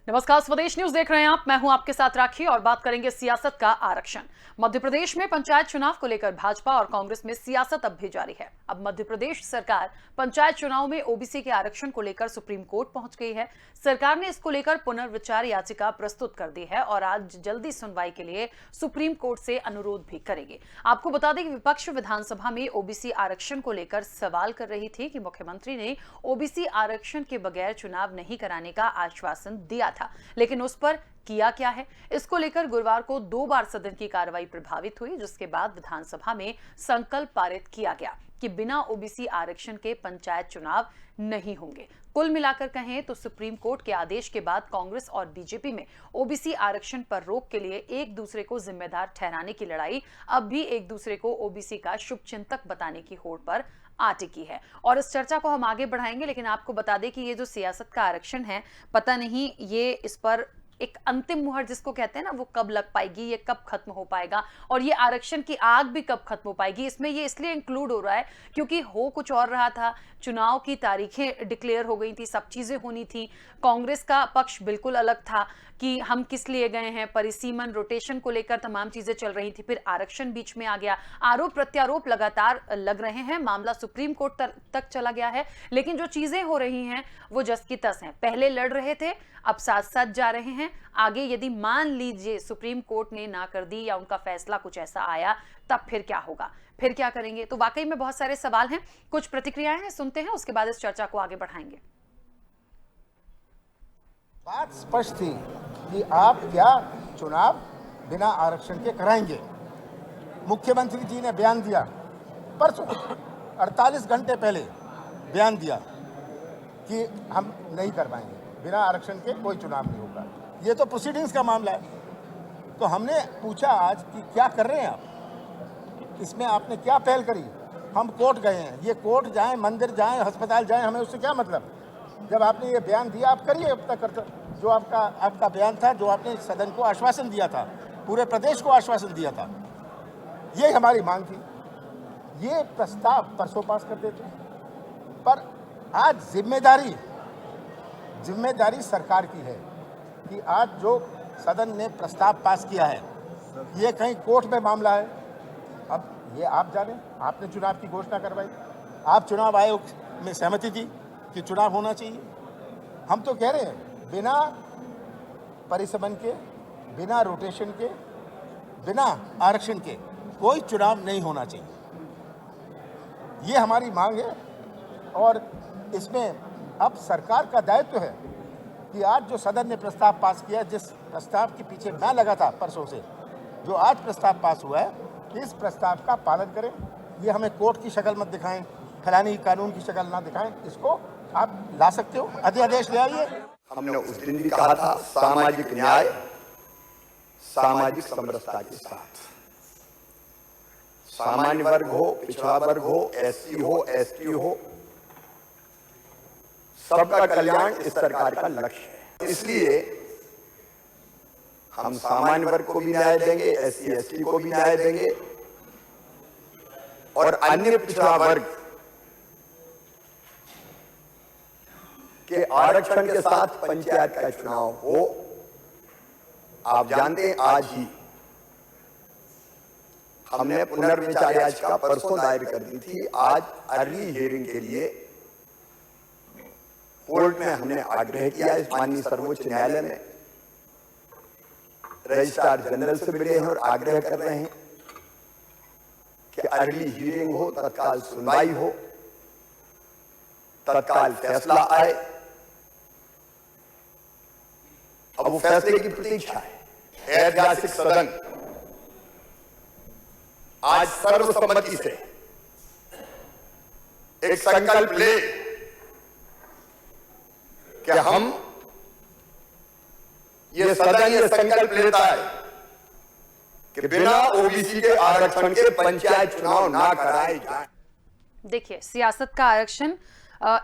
नमस्कार, स्वदेश न्यूज देख रहे हैं आप। मैं हूं आपके साथ राखी और बात करेंगे सियासत का आरक्षण। मध्य प्रदेश में पंचायत चुनाव को लेकर भाजपा और कांग्रेस में सियासत अब भी जारी है। अब मध्य प्रदेश सरकार पंचायत चुनाव में ओबीसी के आरक्षण को लेकर सुप्रीम कोर्ट पहुंच गई है। सरकार ने इसको लेकर पुनर्विचार याचिका प्रस्तुत कर दी है और आज जल्दी सुनवाई के लिए सुप्रीम कोर्ट से अनुरोध भी करेगी। आपको बता दें कि विपक्ष विधानसभा में ओबीसी आरक्षण को लेकर सवाल कर रही थी कि मुख्यमंत्री ने ओबीसी आरक्षण के बगैर चुनाव नहीं कराने का आश्वासन दिया था, लेकिन उस पर किया क्या है। इसको लेकर गुरुवार को 2 बार सदन की कार्रवाई प्रभावित हुई, जिसके बाद विधानसभा में संकल्प पारित किया गया कि बिना ओबीसी आरक्षण के पंचायत चुनाव नहीं होंगे। कुल मिलाकर कहें तो सुप्रीम कोर्ट के आदेश के बाद कांग्रेस और बीजेपी में ओबीसी आरक्षण पर रोक के लिए एक दूसरे को जिम्मेदार ठहराने की लड़ाई अब भी एक दूसरे को ओबीसी का शुभचिंतक बताने की होड़ पर आ टिकी है। और इस चर्चा को हम आगे बढ़ाएंगे, लेकिन आपको बता दें कि ये जो सियासत का आरक्षण है, पता नहीं ये इस पर एक अंतिम मुहर जिसको कहते हैं ना, वो कब लग पाएगी, ये कब खत्म हो पाएगा और ये आरक्षण की आग भी कब खत्म हो पाएगी। इसमें ये इसलिए इंक्लूड हो रहा है क्योंकि हो कुछ और रहा था, चुनाव की तारीखें डिक्लेयर हो गई थी, सब चीजें होनी थी। कांग्रेस का पक्ष बिल्कुल अलग था कि हम किस लिए गए हैं, परिसीमन रोटेशन को लेकर तमाम चीजें चल रही थी, फिर आरक्षण बीच में आ गया। आरोप प्रत्यारोप लगातार लग रहे हैं, मामला सुप्रीम कोर्ट तक चला गया है, लेकिन जो चीजें हो रही हैं वो जस की तस हैं। पहले लड़ रहे थे, अब साथ साथ जा रहे हैं। आगे यदि मान लीजिए सुप्रीम कोर्ट ने ना कर दी या उनका फैसला कुछ ऐसा आया, तब फिर क्या होगा, फिर क्या करेंगे। तो वाकई में बहुत सारे सवाल हैं, कुछ प्रतिक्रियाएं हैं, सुनते हैं, उसके बाद इस चर्चा को आगे बढ़ाएंगे। बात स्पष्ट थी कि आप क्या चुनाव बिना आरक्षण के कराएंगे। मुख्यमंत्री जी ने बयान दिया, परसों 48 घंटे पहले बयान दिया कि हम नहीं कर पाएंगे, बिना आरक्षण के कोई चुनाव नहीं होगा। ये तो प्रोसीडिंग्स का मामला है। तो हमने पूछा आज कि क्या कर रहे हैं आप, इसमें आपने क्या पहल करी। हम कोर्ट गए हैं, ये कोर्ट जाएं, मंदिर जाएं, अस्पताल जाएं, हमें उससे क्या मतलब। जब आपने ये बयान दिया आप करिए, अब तक करते जो आपका बयान था, जो आपने सदन को आश्वासन दिया था, पूरे प्रदेश को आश्वासन दिया था, ये हमारी मांग थी। ये प्रस्ताव परसों पास कर देते, पर आज जिम्मेदारी सरकार की है कि आज जो सदन ने प्रस्ताव पास किया है, ये कहीं कोर्ट में मामला है। अब ये आप जाने, आपने चुनाव की घोषणा करवाई, आप चुनाव आयोग में सहमति थी कि चुनाव होना चाहिए। हम तो कह रहे हैं बिना परिसमन के, बिना रोटेशन के, बिना आरक्षण के कोई चुनाव नहीं होना चाहिए। ये हमारी मांग है और इसमें अब सरकार का दायित्व है कि आज जो सदन ने प्रस्ताव पास किया, जिस प्रस्ताव के पीछे मैं लगा था परसों से, जो आज प्रस्ताव पास हुआ है, इस प्रस्ताव का पालन करें। ये हमें कोर्ट की शक्ल मत दिखाएं, फलानी कानून की शक्ल ना दिखाएं, इसको आप ला सकते हो, अध्यादेश ले आइए। हमने उस दिन भी कहा था, सामाजिक न्याय सामाजिक समरसता के साथ, सामान्य वर्ग हो, पिछड़ा वर्ग हो, एससी हो, एसटी हो, सबका कल्याण इस सरकार का लक्ष्य है। इसलिए हम सामान्य वर्ग को भी न्याय देंगे, एससी एसटी को भी न्याय देंगे और अन्य पिछड़ा वर्ग के आरक्षण के साथ पंचायत का चुनाव हो। आप जानते हैं, आज ही हमने पुनर्विचार याचिका परसों दायर कर दी थी। आज अर्ली हियरिंग के लिए कोर्ट में हमने आग्रह किया, इस माननीय सर्वोच्च न्यायालय में रजिस्ट्रार जनरल से मिले हैं और आग्रह कर रहे हैं कि अर्ली हियरिंग हो, तत्काल सुनवाई हो, तत्काल फैसला आए। अब वो फैसले की प्रतीक्षा है। ऐतिहासिक सदन आज सर्वसम्मति से एक संकल्प ले कि हम, ये सदन ये संकल्प लेता है कि बिना ओबीसी के आरक्षण के पंचायत चुनाव ना कराए जाए। देखिए, सियासत का आरक्षण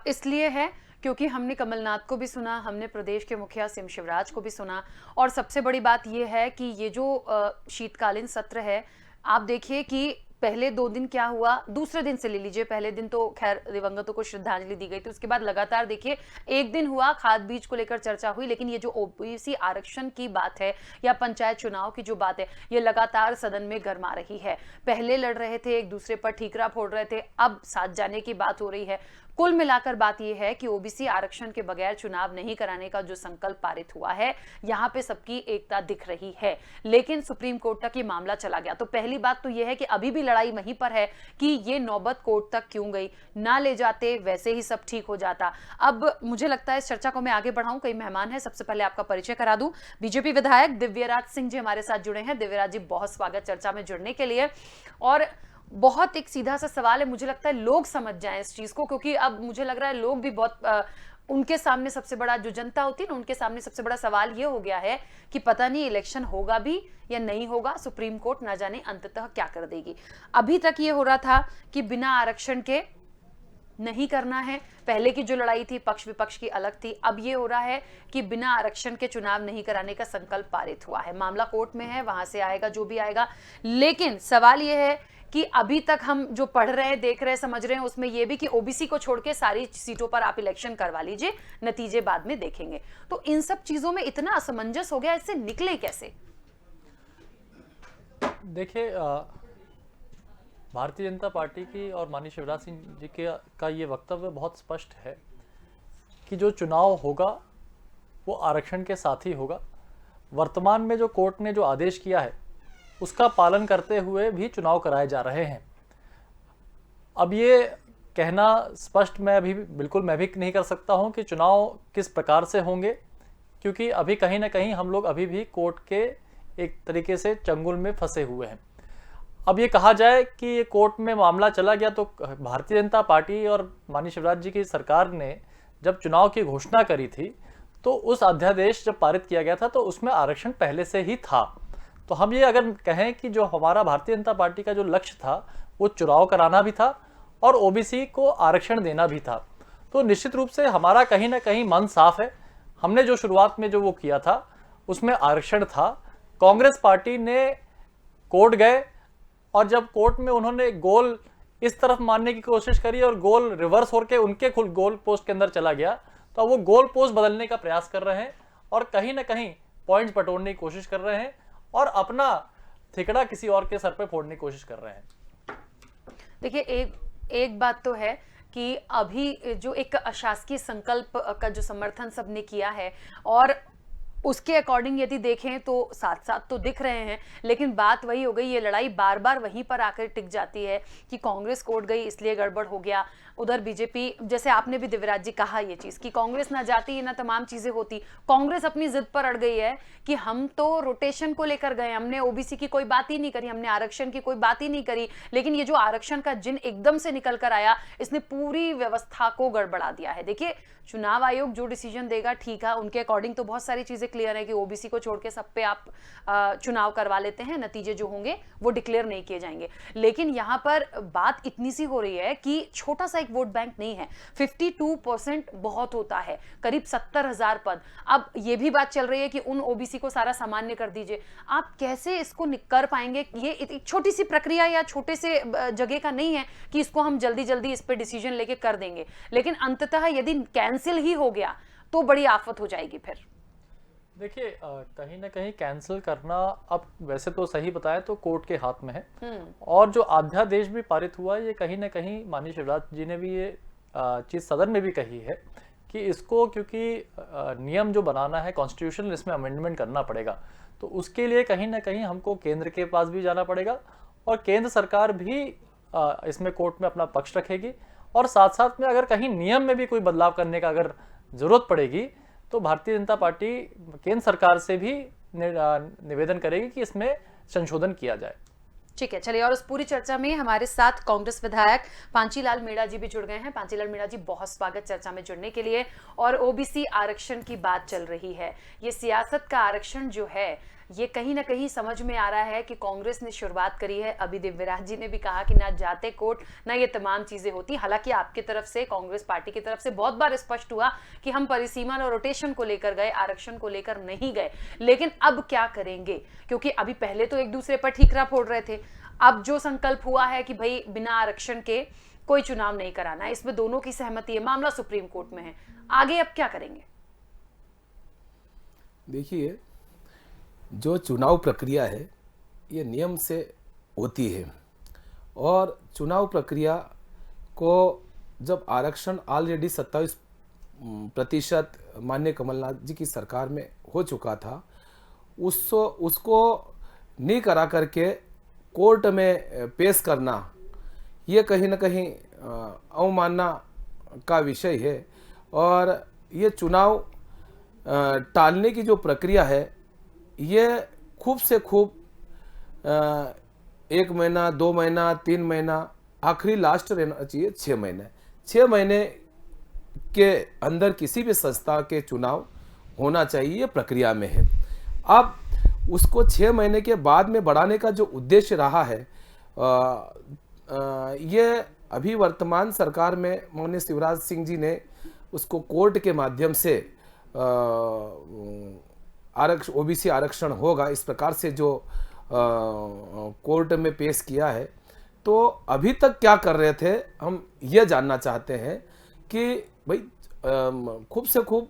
इसलिए है क्योंकि हमने कमलनाथ को भी सुना, हमने प्रदेश के मुखिया सिम शिवराज को भी सुना, और सबसे बड़ी बात यह है कि ये जो शीतकालीन सत्र है, आप देखिए कि पहले 2 दिन क्या हुआ, दूसरे दिन से ले लीजिए। पहले दिन तो खैर दिवंगतों को श्रद्धांजलि दी गई थी, उसके बाद लगातार देखिए एक दिन हुआ खाद बीज को लेकर चर्चा हुई, लेकिन ये जो ओबीसी आरक्षण की बात है या पंचायत चुनाव की जो बात है, ये लगातार सदन में गरमा रही है। पहले लड़ रहे थे, एक दूसरे पर ठीकरा फोड़ रहे थे, अब साथ जाने की बात हो रही है। कुल मिलाकर बात यह है कि ओबीसी आरक्षण के बगैर चुनाव नहीं कराने का जो संकल्प पारित हुआ है, यहां पे सबकी एकता दिख रही है। लेकिन सुप्रीम कोर्ट तक ये मामला चला गया। तो पहली बात तो यह है कि अभी भी लड़ाई वहीं पर है कि ये नौबत कोर्ट तक क्यों गई, ना ले जाते वैसे ही सब ठीक हो जाता। अब मुझे लगता है इस चर्चा को मैं आगे बढ़ाऊं, कई मेहमान है, सबसे पहले आपका परिचय करा दूं। बीजेपी विधायक दिव्यराज सिंह जी हमारे साथ जुड़े हैं। दिव्यराज जी, बहुत स्वागत चर्चा में जुड़ने के लिए। और बहुत एक सीधा सा सवाल है, मुझे लगता है लोग समझ जाएं इस चीज को, क्योंकि अब मुझे लग रहा है लोग भी बहुत उनके सामने सबसे बड़ा जो जनता होती है ना, उनके सामने सबसे बड़ा सवाल ये हो गया है कि पता नहीं इलेक्शन होगा भी या नहीं होगा, सुप्रीम कोर्ट ना जाने अंततः क्या कर देगी। अभी तक ये हो रहा था कि बिना आरक्षण के नहीं करना है, पहले की जो लड़ाई थी पक्ष विपक्ष की अलग थी। अब ये हो रहा है कि बिना आरक्षण के चुनाव नहीं कराने का संकल्प पारित हुआ है। मामला कोर्ट में है, वहां से आएगा जो भी आएगा। लेकिन सवाल ये है कि अभी तक हम जो पढ़ रहे हैं, देख रहे हैं, समझ रहे हैं, उसमें यह भी कि ओबीसी को छोड़ के सारी सीटों पर आप इलेक्शन करवा लीजिए, नतीजे बाद में देखेंगे। तो इन सब चीजों में इतना असमंजस हो गया, इससे निकले कैसे? देखिए, भारतीय जनता पार्टी की और माननीय शिवराज सिंह जी का ये वक्तव्य बहुत स्पष्ट है कि जो चुनाव होगा वो आरक्षण के साथ ही होगा। वर्तमान में जो कोर्ट ने जो आदेश किया है उसका पालन करते हुए भी चुनाव कराए जा रहे हैं। अब ये कहना स्पष्ट मैं भी नहीं कर सकता हूं कि चुनाव किस प्रकार से होंगे, क्योंकि अभी कहीं ना कहीं हम लोग अभी भी कोर्ट के एक तरीके से चंगुल में फंसे हुए हैं। अब ये कहा जाए कि ये कोर्ट में मामला चला गया, तो भारतीय जनता पार्टी और माननीय शिवराज जी की सरकार ने जब चुनाव की घोषणा करी थी तो उस अध्यादेश जब पारित किया गया था तो उसमें आरक्षण पहले से ही था। तो हम ये अगर कहें कि जो हमारा भारतीय जनता पार्टी का जो लक्ष्य था वो चुनाव कराना भी था और ओबीसी को आरक्षण देना भी था, तो निश्चित रूप से हमारा कहीं ना कहीं मन साफ है। हमने जो शुरुआत में जो वो किया था उसमें आरक्षण था। कांग्रेस पार्टी ने कोर्ट गए और जब कोर्ट में उन्होंने गोल इस तरफ मारने की कोशिश करी और गोल रिवर्स होकर उनके खुद गोल पोस्ट के अंदर चला गया, तो वो गोल पोस्ट बदलने का प्रयास कर रहे हैं और कहीं ना कहीं पॉइंट्स बटोरने की कोशिश कर रहे हैं और अपना ठिकड़ा किसी और के सर पे फोड़ने की कोशिश कर रहे हैं। देखिए, एक बात तो है कि अभी जो एक अशासकीय संकल्प का जो समर्थन सबने किया है और उसके अकॉर्डिंग यदि देखें तो साथ साथ तो दिख रहे हैं, लेकिन बात वही हो गई, ये लड़ाई बार बार वहीं पर आकर टिक जाती है कि कांग्रेस कोर्ट गई इसलिए गड़बड़ हो गया, उधर बीजेपी, जैसे आपने भी दिव्यराज जी कहा ये चीज कि कांग्रेस ना जाती ना तमाम चीजें होती। कांग्रेस अपनी जिद पर अड़ गई है कि हम तो रोटेशन को लेकर गए, हमने ओबीसी की कोई बात ही नहीं करी, हमने आरक्षण की कोई बात ही नहीं करी, लेकिन ये जो आरक्षण का जिन एकदम से निकल कर आया, इसने पूरी व्यवस्था को गड़बड़ा दिया है। देखिए, चुनाव आयोग जो डिसीजन देगा ठीक है, उनके अकॉर्डिंग तो बहुत सारी चीजें क्लियर है कि ओबीसी को छोड़ के सब पे आप चुनाव करवा लेते हैं, नतीजे जो होंगे वो डिक्लेयर नहीं किए जाएंगे। लेकिन यहाँ पर बात इतनी सी हो रही है कि छोटा सा एक वोट बैंक नहीं है, 52% बहुत होता है, करीब 70,000 पद। अब ये भी बात चल रही है कि उन ओबीसी को सारा सामान्य कर दीजिए। आप कैसे इसको कर पाएंगे? ये एक छोटी सी प्रक्रिया या छोटे से जगह का नहीं है कि इसको हम जल्दी जल्दी इस पे डिसीजन लेके कर देंगे, लेकिन अंततः यदि कैंसिल ही हो गया तो बड़ी आफत हो जाएगी। फिर देखिए, कहीं ना कहीं कैंसिल करना अब वैसे तो सही बताएं तो कोर्ट के हाथ में है, और जो अध्यादेश भी पारित हुआ ये कहीं ना कहीं माननीय शिवराज जी ने भी ये चीज सदन में भी कही है कि इसको, क्योंकि नियम जो बनाना है कॉन्स्टिट्यूशन, इसमें अमेंडमेंट करना पड़ेगा, तो उसके लिए कहीं ना कहीं हमको केंद्र के पास भी जाना पड़ेगा और केंद्र सरकार भी इसमें कोर्ट में अपना पक्ष रखेगी, और साथ साथ में अगर कहीं नियम में भी कोई बदलाव करने का अगर जरूरत पड़ेगी तो भारतीय जनता पार्टी केंद्र सरकार से भी निवेदन करेगी कि इसमें संशोधन किया जाए। ठीक है, चलिए, और उस पूरी चर्चा में हमारे साथ कांग्रेस विधायक पांचीलाल मीणा जी भी जुड़ गए हैं। पांचीलाल मीणा जी, बहुत स्वागत चर्चा में जुड़ने के लिए। और ओबीसी आरक्षण की बात चल रही है, ये सियासत का आरक्षण जो है ये कहीं ना कहीं समझ में आ रहा है कि कांग्रेस ने शुरुआत करी है। अभी दिव्यराज जी ने भी कहा कि ना जाते कोर्ट ना ये तमाम चीजें होती। हालांकि आपकी तरफ से, कांग्रेस पार्टी की तरफ से बहुत बार स्पष्ट हुआ कि हम परिसीमन और रोटेशन को लेकर गए, आरक्षण को लेकर नहीं गए। लेकिन अब क्या करेंगे? क्योंकि अभी पहले तो एक दूसरे पर ठीकरा फोड़ रहे थे, अब जो संकल्प हुआ है कि भाई बिना आरक्षण के कोई चुनाव नहीं कराना है, इसमें दोनों की सहमति है, मामला सुप्रीम कोर्ट में है, आगे अब क्या करेंगे? देखिए, जो चुनाव प्रक्रिया है ये नियम से होती है, और चुनाव प्रक्रिया को जब आरक्षण ऑलरेडी 27% माननीय कमलनाथ जी की सरकार में हो चुका था, उसको नहीं करा करके कोर्ट में पेश करना ये कहीं ना कहीं अवमानना का विषय है। और ये चुनाव टालने की जो प्रक्रिया है ये खूब से खूब 1 महीना, 2 महीना, 3 महीना, आखिरी लास्ट रहना चाहिए 6 महीने। 6 महीने के अंदर किसी भी संस्था के चुनाव होना चाहिए, ये प्रक्रिया में है। अब उसको 6 महीने के बाद में बढ़ाने का जो उद्देश्य रहा है, ये अभी वर्तमान सरकार में माननीय शिवराज सिंह जी ने उसको कोर्ट के माध्यम से ओबीसी आरक्षण होगा इस प्रकार से जो कोर्ट में पेश किया है। तो अभी तक क्या कर रहे थे, हम ये जानना चाहते हैं कि भाई खूब से खूब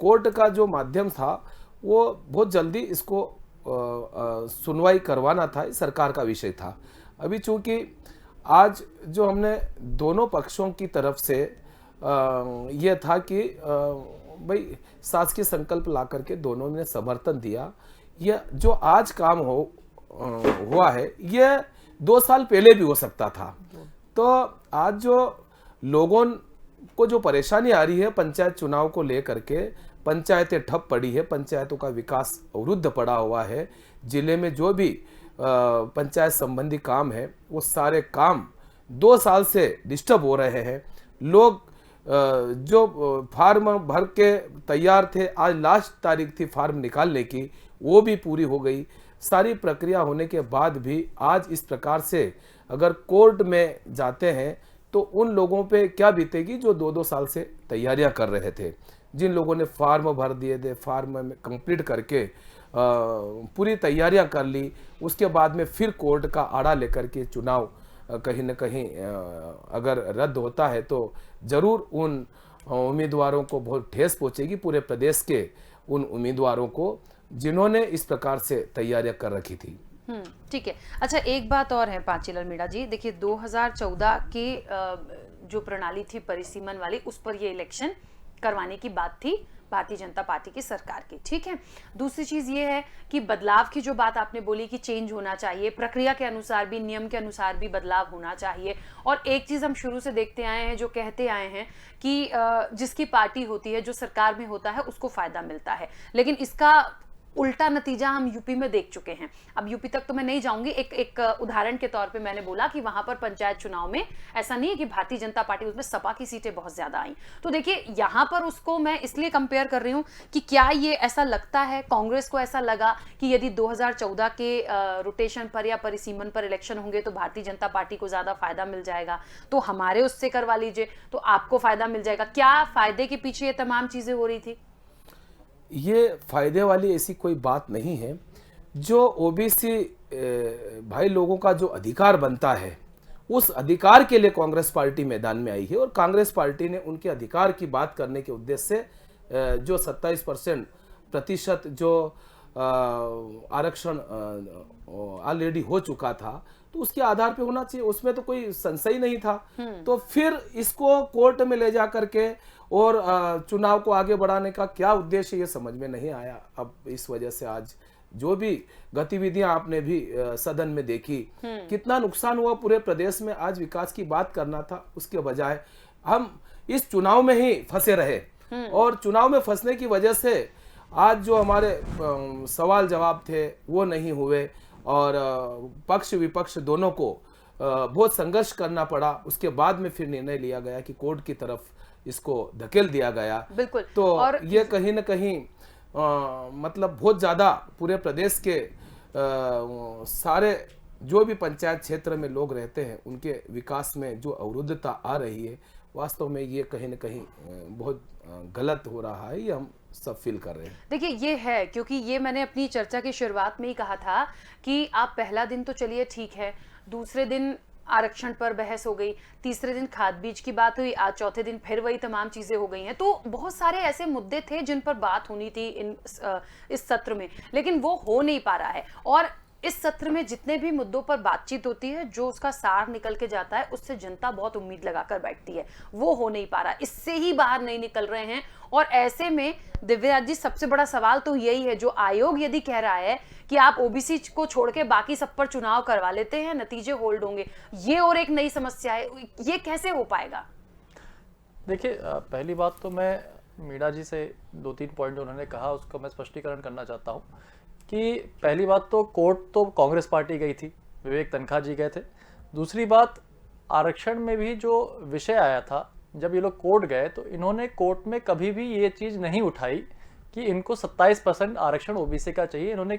कोर्ट का जो माध्यम था वो बहुत जल्दी इसको सुनवाई करवाना था, सरकार का विषय था। अभी चूंकि आज जो हमने दोनों पक्षों की तरफ से ये था कि भाई शासकीय संकल्प ला करके दोनों ने समर्थन दिया। ये जो आज काम हुआ है ये 2 साल पहले भी हो सकता था। तो आज जो लोगों को जो परेशानी आ रही है पंचायत चुनाव को लेकर के, पंचायतें ठप पड़ी है, पंचायतों का विकास अवरुद्ध पड़ा हुआ है, जिले में जो भी पंचायत संबंधी काम है वो सारे काम 2 साल से डिस्टर्ब हो रहे हैं। लोग जो फार्म भर के तैयार थे, आज लास्ट तारीख थी फार्म निकालने की, वो भी पूरी हो गई। सारी प्रक्रिया होने के बाद भी आज इस प्रकार से अगर कोर्ट में जाते हैं तो उन लोगों पे क्या बीतेगी जो 2-2 साल से तैयारियां कर रहे थे, जिन लोगों ने फार्म भर दिए थे, फार्म में कंप्लीट करके पूरी तैयारियां कर ली, उसके बाद में फिर कोर्ट का आड़ा लेकर के चुनाव कहीं न कहीं अगर रद्द होता है तो ज़रूर उन उम्मीदवारों को बहुत ठेस पहुंचेगी, पूरे प्रदेश के उन उम्मीदवारों को जिन्होंने इस प्रकार से तैयारियां कर रखी थी। ठीक है। अच्छा, एक बात और है पांचीलाल मीणा जी, देखिए 2014 की जो प्रणाली थी परिसीमन वाली, उस पर ये इलेक्शन करवाने की बात थी भारतीय जनता पार्टी की सरकार की, ठीक है। दूसरी चीज ये है कि बदलाव की जो बात आपने बोली कि चेंज होना चाहिए, प्रक्रिया के अनुसार भी, नियम के अनुसार भी बदलाव होना चाहिए। और एक चीज हम शुरू से देखते आए हैं, जो कहते आए हैं कि जिसकी पार्टी होती है, जो सरकार में होता है, उसको फायदा मिलता है। लेकिन इसका उल्टा नतीजा हम यूपी में देख चुके हैं। अब यूपी तक तो मैं नहीं जाऊंगी, एक उदाहरण के तौर पे मैंने बोला कि वहां पर पंचायत चुनाव में ऐसा नहीं है कि भारतीय जनता पार्टी, उसमें सपा की सीटें बहुत ज्यादा आई। तो देखिए यहां पर उसको मैं इसलिए कंपेयर कर रही हूं कि क्या ये ऐसा लगता है, कांग्रेस को ऐसा लगा कि यदि 2014 के रोटेशन पर या परिसीमन पर इलेक्शन होंगे तो भारतीय जनता पार्टी को ज्यादा फायदा मिल जाएगा, तो हमारे उससे करवा लीजिए तो आपको फायदा मिल जाएगा। क्या फायदे के पीछे ये तमाम चीजें हो रही थी? ये फायदे वाली ऐसी कोई बात नहीं है। जो ओबीसी भाई लोगों का जो अधिकार बनता है, उस अधिकार के लिए कांग्रेस पार्टी मैदान में आई है, और कांग्रेस पार्टी ने उनके अधिकार की बात करने के उद्देश्य से जो 27% जो आरक्षण ऑलरेडी हो चुका था, तो उसके आधार पे होना चाहिए, उसमें तो कोई संशय नहीं था। तो फिर इसको कोर्ट में ले जा करके और चुनाव को आगे बढ़ाने का क्या उद्देश्य, ये समझ में नहीं आया। अब इस वजह से आज जो भी गतिविधियां आपने भी सदन में देखी, कितना नुकसान हुआ पूरे प्रदेश में। आज विकास की बात करना था, उसके बजाय हम इस चुनाव में ही फंसे रहे, और चुनाव में फंसने की वजह से आज जो हमारे सवाल जवाब थे वो नहीं हुए, और पक्ष विपक्ष दोनों को बहुत संघर्ष करना पड़ा। उसके बाद में फिर निर्णय लिया गया कि कोर्ट की तरफ इसको धकेल दिया गया। बिल्कुल। तो और ये कहीं न कहीं मतलब बहुत ज़्यादा पूरे प्रदेश के सारे जो भी पंचायत क्षेत्र में लोग रहते हैं उनके विकास में जो अवरुद्धता आ रही है, वास्तव में ये कहीं न कहीं बहुत गलत हो रहा है, ये हम सब फील कर रहे हैं। देखिए ये है, क्योंकि ये मैंने अपनी चर्चा की शुरुआत में ही कहा था कि आप पहला दिन तो चलिए ठीक है, दूसरे दिन आरक्षण पर बहस हो गई, तीसरे दिन खाद बीज की बात हुई, आज चौथे दिन फिर वही तमाम चीजें हो गई हैं। तो बहुत सारे ऐसे मुद्दे थे जिन पर बात होनी थी इस सत्र में, लेकिन वो हो नहीं पा रहा है। और इस सत्र में जितने भी मुद्दों पर बातचीत होती है, जो उसका सार निकल के जाता है, उससे जनता बहुत उम्मीद लगाकर बैठती है, वो हो नहीं पा रहा, इससे ही बाहर नहीं निकल रहे हैं। और ऐसे में दिव्यराज जी, सबसे बड़ा सवाल तो यही है, जो आयोग यदि कह रहा है कि आप ओबीसी को छोड़ के बाकी सब पर चुनाव करवा लेते हैं, नतीजे होल्ड होंगे, ये और एक नई समस्या है, ये कैसे हो पाएगा? देखिए, पहली बात तो मैं मीणा जी से 2-3 पॉइंट जो उन्होंने कहा उसका मैं स्पष्टीकरण करना चाहता हूँ कि पहली बात तो कोर्ट तो कांग्रेस पार्टी गई थी, विवेक तनखा जी गए थे। दूसरी बात, आरक्षण में भी जो विषय आया था, जब ये लोग कोर्ट गए तो इन्होंने कोर्ट में कभी भी ये चीज़ नहीं उठाई कि इनको 27% आरक्षण ओबीसी का चाहिए। इन्होंने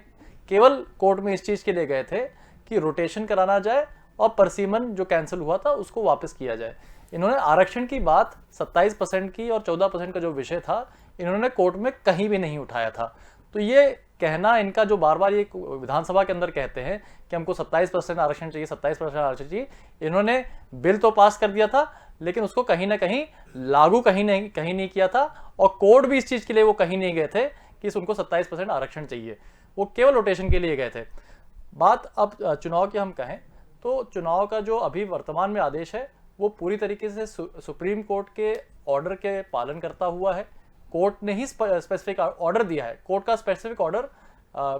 केवल कोर्ट में इस चीज़ के लिए गए थे कि रोटेशन कराना जाए और परसीमन जो कैंसिल हुआ था उसको वापस किया जाए। इन्होंने आरक्षण की बात 27% की और 14% का जो विषय था, इन्होंने कोर्ट में कहीं भी नहीं उठाया था। तो ये कहना इनका, जो बार बार ये विधानसभा के अंदर कहते हैं कि हमको 27% आरक्षण चाहिए, 27% आरक्षण चाहिए, इन्होंने बिल तो पास कर दिया था लेकिन उसको कहीं ना कहीं लागू कहीं नहीं किया था। और कोर्ट भी इस चीज़ के लिए वो कहीं नहीं गए थे कि उनको 27% आरक्षण चाहिए, वो केवल रोटेशन के लिए गए थे। बात अब चुनाव की हम कहें तो चुनाव का जो अभी वर्तमान में आदेश है वो पूरी तरीके से सुप्रीम कोर्ट के ऑर्डर के पालन करता हुआ है। कोर्ट ने ही स्पेसिफिक ऑर्डर दिया है। कोर्ट का स्पेसिफिक ऑर्डर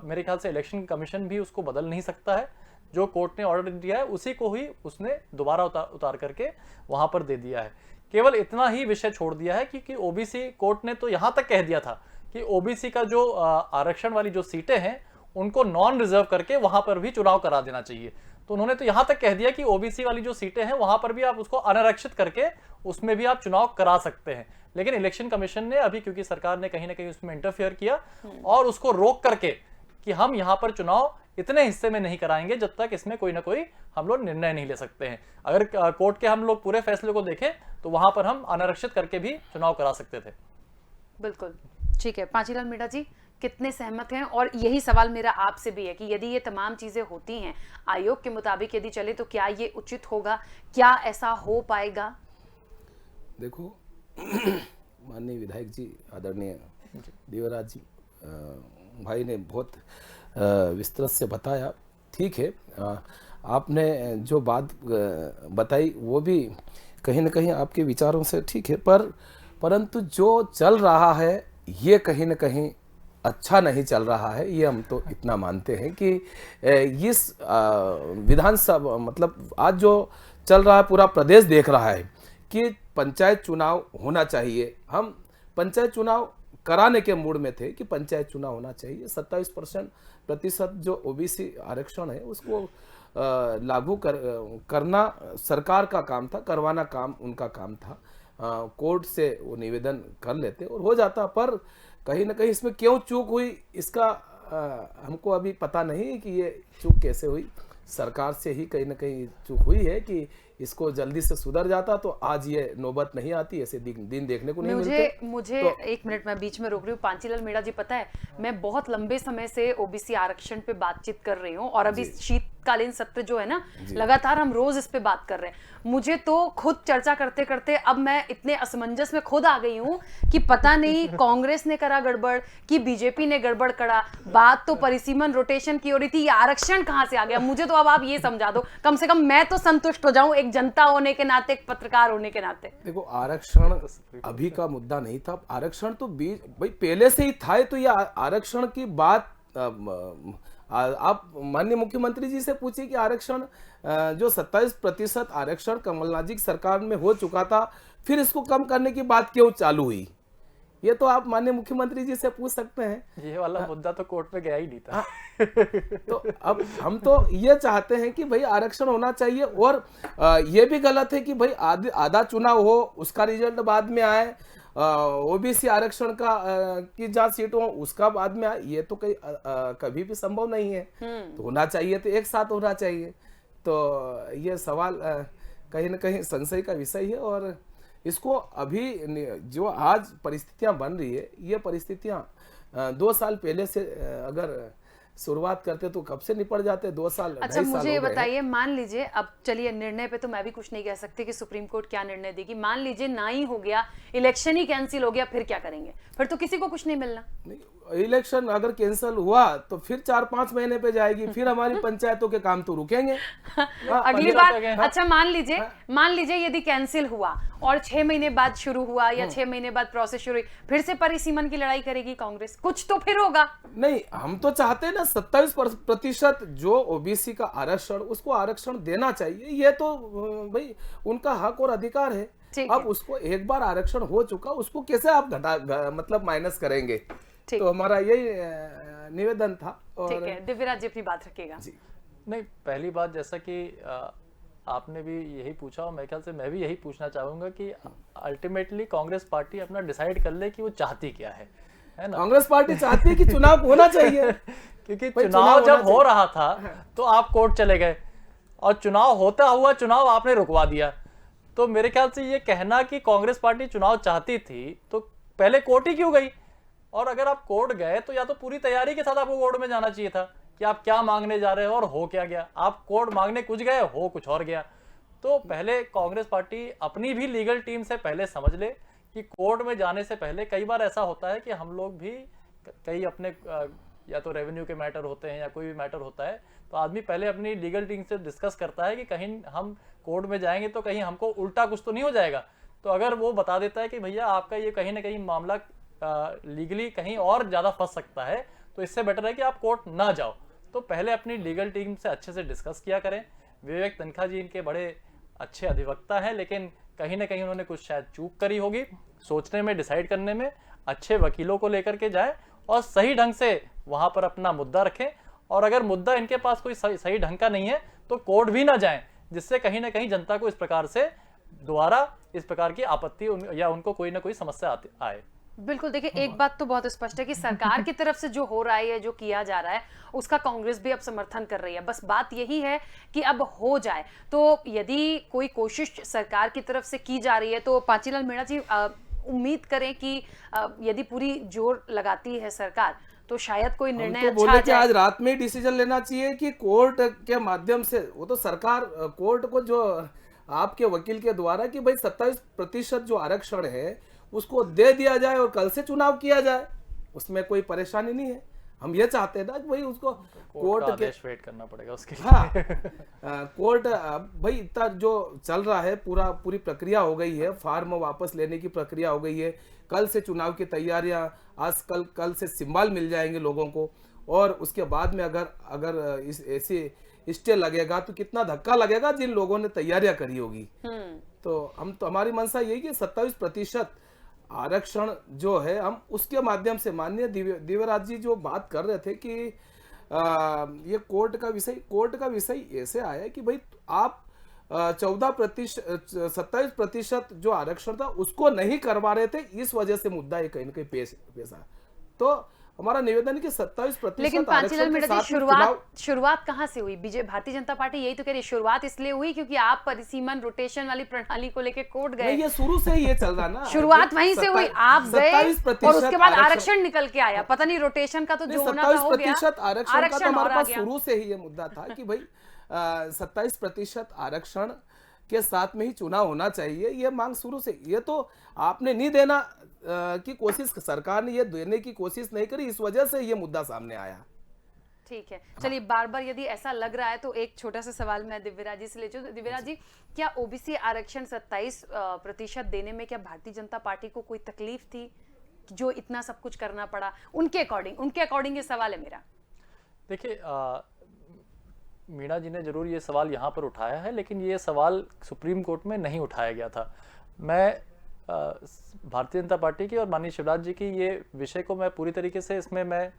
मेरे ख्याल से इलेक्शन कमीशन भी उसको बदल नहीं सकता है। जो कोर्ट ने ऑर्डर दिया है उसी को ही उसने दोबारा उतार करके वहां पर दे दिया है। केवल इतना ही विषय छोड़ दिया है क्योंकि ओबीसी कोर्ट ने तो यहां तक कह दिया था कि ओबीसी का जो आरक्षण वाली जो सीटें हैं उनको नॉन रिजर्व करके वहां पर भी चुनाव करा देना चाहिए। तो उन्होंने तो यहां तक कह दिया कि ओबीसी वाली जो सीटें हैं वहां पर भी आप उसको अनारक्षित करके उसमें भी आप चुनाव करा सकते हैं। लेकिन इलेक्शन कमीशन ने अभी, क्योंकि सरकार ने कहीं ना कहीं उसमें इंटरफेयर किया और उसको रोक करके कि हम यहां पर चुनाव इतने हिस्से में नहीं कराएंगे जब तक इसमें कोई ना कोई हम लोग निर्णय नहीं ले सकते हैं। अगर कोर्ट के हम लोग पूरे फैसले को देखें तो वहां पर हम अनारक्षित करके भी चुनाव करा सकते थे। बिल्कुल ठीक है। पांचीलाल मीणा जी, कितने सहमत हैं? और यही सवाल मेरा आपसे भी है कि यदि ये तमाम चीजें होती हैं आयोग के मुताबिक यदि चले तो क्या ये उचित होगा, क्या ऐसा हो पाएगा? देखो माननीय विधायक जी, आदरणीय दिव्यराज जी, भाई ने बहुत विस्तृत से बताया। ठीक है, आपने जो बात बताई वो भी कहीं ना कहीं आपके विचारों से ठीक है, परंतु जो चल रहा है ये कहीं ना कहीं अच्छा नहीं चल रहा है। ये हम तो इतना मानते हैं कि इस विधानसभा, मतलब आज जो चल रहा है पूरा प्रदेश देख रहा है कि पंचायत चुनाव होना चाहिए। हम पंचायत चुनाव कराने के मूड में थे कि पंचायत चुनाव होना चाहिए। 27% जो ओबीसी आरक्षण है उसको लागू करना सरकार का काम था, करवाना काम उनका काम था। कोर्ट से वो निवेदन कर लेते और हो जाता, पर कहीं ना कहीं इसमें क्यों चूक हुई इसका हमको अभी पता नहीं है कि ये चूक कैसे हुई। सरकार से ही कहीं ना कहीं चूक हुई है कि इसको जल्दी से सुधर जाता तो आज ये नौबत नहीं आती, ऐसे दिन देखने को नहीं मिलते। मुझे तो, एक मिनट मैं बीच में रोक रही हूँ। पांचीलाल मीणा जी, पता है मैं बहुत लंबे समय से ओबीसी आरक्षण पे बातचीत कर रही हूँ और अभी शीतकालीन सत्र जो है ना, लगातार हम रोज इस पे बात कर रहे हैं। मुझे तो खुद चर्चा करते करते अब मैं इतने असमंजस में खुद आ गई हूँ कि पता नहीं कांग्रेस ने करा गड़बड़ कि बीजेपी ने गड़बड़ करा। बात तो परिसीमन रोटेशन की हो रही थी, ये आरक्षण कहाँ से आ गया? मुझे तो अब आप ये समझा दो, कम से कम मैं तो संतुष्ट हो जाऊं एक जनता होने के नाते, एक पत्रकार होने के नाते। देखो, आरक्षण अभी का मुद्दा नहीं था। आरक्षण तो भाई पहले से ही था। तो ये आरक्षण की बात आप माननीय मुख्यमंत्री जी से पूछिए कि आरक्षण जो 27% आरक्षण कमलनाथ जी की सरकार में हो चुका था, फिर इसको कम करने की बात क्यों चालू हुई? ये तो आप माननीय मुख्यमंत्री जी से पूछ सकते हैं। ये वाला मुद्दा तो कोर्ट में गया ही नहीं था। तो अब हम तो ये चाहते हैं कि भाई आरक्षण होना चाहिए। और ये भी गलत है कि भाई आधा चुनाव हो उसका रिजल्ट बाद में आए, ओबीसी आरक्षण का की जहाँ सीट हो उसका बाद में आए। ये तो कभी भी संभव नहीं है। तो होना चाहिए तो एक साथ होना चाहिए। तो ये सवाल कहीं ना कहीं संशय का विषय है। और इसको अभी जो आज परिस्थितियां बन रही है, ये परिस्थितियां 2 साल पहले से अगर शुरुआत करते तो कब से निपट जाते। 2 साल अच्छा 2.5 साल मुझे ये हो गए हैं। बताइए, मान लीजिए, अब चलिए निर्णय पे तो मैं भी कुछ नहीं कह सकती कि सुप्रीम कोर्ट क्या निर्णय देगी, मान लीजिए ना ही हो गया, इलेक्शन ही कैंसिल हो गया, फिर क्या करेंगे? फिर तो किसी को कुछ नहीं मिलना। नहीं, इलेक्शन अगर कैंसिल हुआ तो फिर 4-5 महीने पे जाएगी, फिर हमारी पंचायतों के काम तो रुकेंगे। अगली बार, अच्छा मान लीजिए यदि कैंसिल हुआ और 6 महीने बाद शुरू हुआ या 6 महीने बाद प्रोसेस शुरू हुई, फिर से परिसीमन की लड़ाई करेगी कांग्रेस, कुछ तो फिर होगा। नहीं, हम तो चाहते हैं ना 27% जो ओबीसी का आरक्षण, उसको आरक्षण देना चाहिए। ये तो भाई उनका हक और अधिकार है। अब उसको एक बार आरक्षण हो चुका, उसको कैसे आप मतलब माइनस करेंगे? तो हमारा यही निवेदन था। और ठीक है, दिव्यराज जी अपनी बात रखिएगा। नहीं, पहली बात, जैसा कि आपने भी यही पूछा और मेरे ख्याल से मैं भी यही पूछना चाहूंगा कि अल्टीमेटली कांग्रेस पार्टी अपना डिसाइड कर ले कि वो चाहती क्या है ना? कांग्रेस पार्टी चाहती है कि चुनाव होना चाहिए। क्योंकि चुनाव जब हो रहा था तो आप कोर्ट चले गए और चुनाव होता हुआ चुनाव आपने रुकवा दिया। तो मेरे ख्याल से ये कहना कि कांग्रेस पार्टी चुनाव चाहती थी तो पहले कोर्ट ही क्यों गई? और अगर आप कोर्ट गए तो या तो पूरी तैयारी के साथ आपको कोर्ट में जाना चाहिए था कि आप क्या मांगने जा रहे हो और हो क्या गया। आप कोर्ट मांगने कुछ गए, हो कुछ और गया। तो पहले कांग्रेस पार्टी अपनी भी लीगल टीम से पहले समझ ले कि कोर्ट में जाने से पहले कई बार ऐसा होता है कि हम लोग भी कई अपने या तो रेवेन्यू के मैटर होते हैं या कोई भी मैटर होता है, तो आदमी पहले अपनी लीगल टीम से डिस्कस करता है कि कहीं हम कोर्ट में जाएंगे तो कहीं हमको उल्टा कुछ तो नहीं हो जाएगा। तो अगर वो बता देता है कि भैया आपका ये कहीं ना कहीं मामला लीगली कहीं और ज्यादा फंस सकता है, तो इससे बेटर है कि आप कोर्ट ना जाओ। तो पहले अपनी लीगल टीम से अच्छे से डिस्कस किया करें। विवेक तनखा जी इनके बड़े अच्छे अधिवक्ता हैं, लेकिन कहीं ना कहीं उन्होंने कुछ शायद चूक करी होगी सोचने में, डिसाइड करने में। अच्छे वकीलों को लेकर के जाए और सही ढंग से वहां पर अपना मुद्दा रखें। और अगर मुद्दा इनके पास कोई सही ढंग का नहीं है तो कोर्ट भी ना जाएं, जिससे कहीं ना कहीं जनता को इस प्रकार से दोबारा इस प्रकार की आपत्ति या उनको कोई ना कोई समस्या आए। बिल्कुल, देखिए एक बात तो बहुत स्पष्ट है कि सरकार की तरफ से जो हो रहा है, जो किया जा रहा है, उसका कांग्रेस भी अब समर्थन कर रही है। बस बात यही है कि अब हो जाए। तो यदि कोई कोशिश सरकार की तरफ से की जा रही है तो पांचीलाल मीणा जी उम्मीद करें कि यदि पूरी जोर लगाती है सरकार तो शायद कोई निर्णय तो अच्छा बोले कि जाए। आज रात में ही डिसीजन लेना चाहिए कि कोर्ट के माध्यम से, वो तो सरकार कोर्ट को जो आपके वकील के द्वारा कि भाई 27% जो आरक्षण है उसको दे दिया जाए और कल से चुनाव किया जाए, उसमें कोई परेशानी नहीं है। हम ये चाहते हैं ना कि भाई उसको कोर्ट के वेट करना पड़ेगा उसके लिए। हाँ, कोर्ट भाई इतना जो चल रहा है, पूरी प्रक्रिया हो गई है, फार्म वापस लेने की प्रक्रिया हो गई है, कल से चुनाव की तैयारियां, आज कल से सिंबल मिल जाएंगे लोगों को। और उसके बाद में अगर इस ऐसे स्टे लगेगा तो कितना धक्का लगेगा जिन लोगों ने तैयारियां करी होगी। तो हमारी मंशा यही कि 27% आरक्षण जो है हम उसके माध्यम से, माननीय दिव्यराज जी जो बात कर रहे थे कि ये कोर्ट का विषय ऐसे आया कि भाई आप 27% जो आरक्षण था उसको नहीं करवा रहे थे, इस वजह से मुद्दा ये कहीं ना कहीं पेश आया। तो हमारा निवेदन है कि 27%। लेकिन पांचीलाल मीणा जी, शुरुआत कहां से हुई? भारतीय जनता पार्टी यही तो कह रही है, शुरुआत इसलिए हुई क्योंकि आप परिसीमन रोटेशन वाली प्रणाली को लेकर कोर्ट गए। ये शुरू से ही ये चल रहा ना। शुरुआत वहीं से हुई, आप गए और उसके बाद आरक्षण निकल के आया। पता नहीं रोटेशन का तो जो होना था हो गया। 27% आरक्षण का तो हमारे पास शुरू से ही ये मुद्दा था कि भाई 27% आरक्षण के साथ में ही चुनाव होना चाहिए, ये मांग शुरू से। ये तो आपने नहीं देना की कोशिश, सरकार ने ये देने की कोशिश नहीं करी, इस वजह से ये मुद्दा सामने आया। ठीक है, चलिए बार बार यदि ऐसा लग रहा है तो एक छोटा सा सवाल मैं दिव्यराज जी से ले चुकी। दिव्यराज जी, क्या ओबीसी आरक्षण 27% देने में क्या भारतीय जनता पार्टी को कोई तकलीफ थी जो इतना सब कुछ करना पड़ा? उनके अकॉर्डिंग ये सवाल है मेरा। देखिए, मीणा जी ने जरूर ये सवाल यहाँ पर उठाया है, लेकिन ये सवाल सुप्रीम कोर्ट में नहीं उठाया गया था। मैं भारतीय जनता पार्टी की और माननीय शिवराज जी की ये विषय को मैं पूरी तरीके से इसमें मैं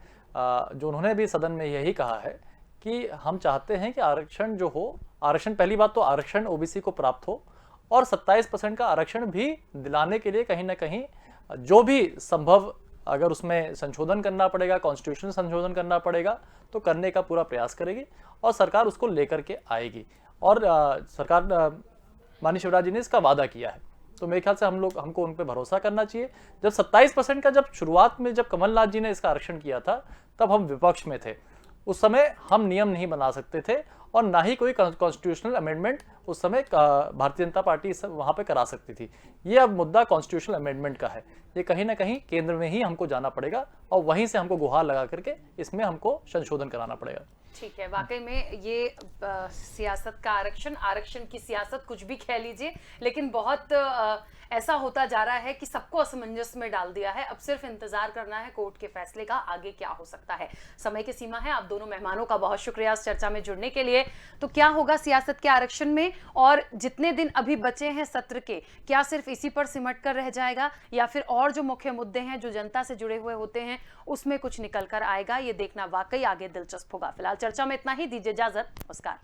जो उन्होंने भी सदन में यही कहा है कि हम चाहते हैं कि आरक्षण जो हो, आरक्षण, पहली बात तो आरक्षण ओबीसी को प्राप्त हो, और 27% का आरक्षण भी दिलाने के लिए कहीं ना कहीं जो भी संभव, अगर उसमें संशोधन करना पड़ेगा, कॉन्स्टिट्यूशन संशोधन करना पड़ेगा, तो करने का पूरा प्रयास करेगी और सरकार उसको लेकर के आएगी। और सरकार, माननीय शिवराज जी ने इसका वादा किया है। तो मेरे ख्याल से हमको उन पर भरोसा करना चाहिए। जब 27% का जब शुरुआत में जब कमलनाथ जी ने इसका आरक्षण किया था तब हम विपक्ष में थे, उस समय हम नियम नहीं बना सकते थे और ना ही कोई कॉन्स्टिट्यूशनल अमेंडमेंट उस समय भारतीय जनता पार्टी वहां पे करा सकती थी। ये अब मुद्दा कॉन्स्टिट्यूशनल अमेंडमेंट का है, ये कहीं ना कहीं केंद्र में ही हमको जाना पड़ेगा और वहीं से हमको गुहार लगा करके इसमें हमको संशोधन कराना पड़ेगा। ठीक है, वाकई में ये सियासत का आरक्षण की सियासत कुछ भी कह लीजिए, लेकिन बहुत ऐसा होता जा रहा है कि सबको असमंजस में डाल दिया है। अब सिर्फ इंतजार करना है कोर्ट के फैसले का, आगे क्या हो सकता है। समय की सीमा है। आप दोनों मेहमानों का बहुत शुक्रिया इस चर्चा में जुड़ने के लिए। तो क्या होगा सियासत के आरक्षण में, और जितने दिन अभी बचे हैं सत्र के, क्या सिर्फ इसी पर सिमट कर रह जाएगा या फिर और जो मुख्य मुद्दे हैं जो जनता से जुड़े हुए होते हैं उसमें कुछ निकल कर आएगा, ये देखना वाकई आगे दिलचस्प होगा। फिलहाल चर्चा में इतना ही, दीजिए इजाजत, नमस्कार।